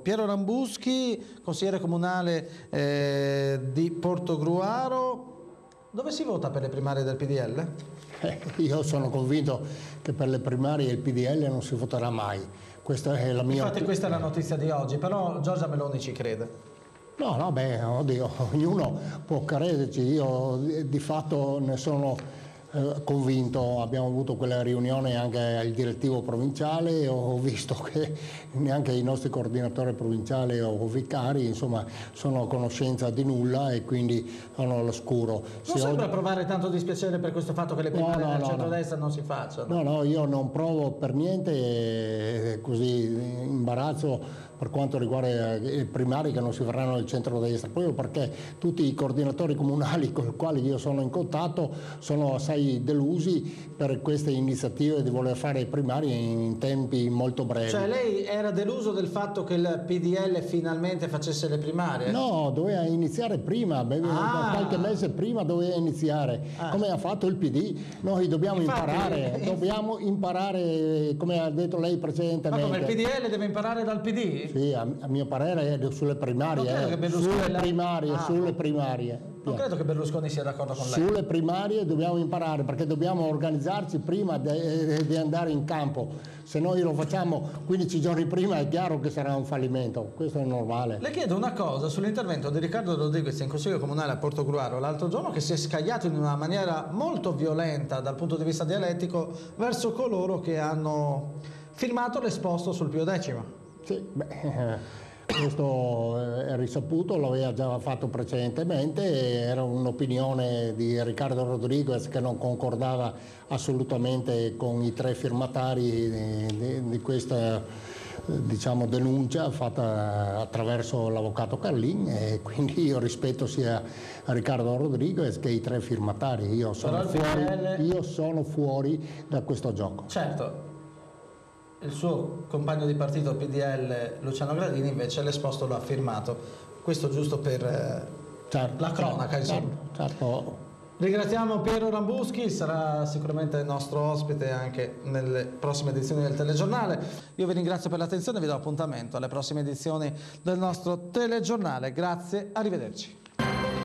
Piero Rambuschi, consigliere comunale di Portogruaro. Dove si vota per le primarie del PDL? Io sono convinto che per le primarie il PDL non si voterà mai. Questa è la mia. Infatti questa è la notizia di oggi, però Giorgia Meloni ci crede. No, beh, oddio, ognuno può crederci, io di fatto ne sono convinto. Abbiamo avuto quella riunione anche al direttivo provinciale, ho visto che neanche i nostri coordinatori provinciali o vicari, insomma, sono a conoscenza di nulla e quindi sono all'oscuro. Non sembra provare tanto dispiacere per questo fatto che le primarie del centrodestra non si facciano? No, io non provo per niente così imbarazzo per quanto riguarda i primari che non si faranno nel centrodestra, proprio perché tutti i coordinatori comunali con i quali io sono in contatto sono assai delusi per queste iniziative di voler fare i primari in tempi molto brevi. Cioè lei era deluso del fatto che il PDL finalmente facesse le primarie? No, doveva iniziare prima, da qualche mese prima doveva iniziare, come ha fatto il PD. Noi dobbiamo imparare, come ha detto lei precedentemente. Ma come il PDL deve imparare dal PD? Sì, a mio parere è sulle primarie, sulle primarie. Non credo che Berlusconi sia d'accordo con lei. Sulle primarie dobbiamo imparare, perché dobbiamo organizzarci prima di andare in campo. Se noi lo facciamo 15 giorni prima è chiaro che sarà un fallimento, questo è normale. Le chiedo una cosa sull'intervento di Riccardo Rodriguez in Consiglio Comunale a Portogruaro l'altro giorno, che si è scagliato in una maniera molto violenta dal punto di vista dialettico verso coloro che hanno firmato l'esposto sul Pio X. Sì, questo è risaputo, l'aveva già fatto precedentemente, era un'opinione di Riccardo Rodriguez che non concordava assolutamente con i 3 firmatari di questa denuncia fatta attraverso l'avvocato Carlin, e quindi io rispetto sia Riccardo Rodriguez che i 3 firmatari. Io sono fuori da questo gioco. Certo. Il suo compagno di partito PDL Luciano Gradini invece l'esposto lo ha firmato, questo giusto per la cronaca, insomma. Certo. Ringraziamo Piero Rambuschi, sarà sicuramente il nostro ospite anche nelle prossime edizioni del telegiornale. Io vi ringrazio per l'attenzione e vi do appuntamento alle prossime edizioni del nostro telegiornale. Grazie, arrivederci.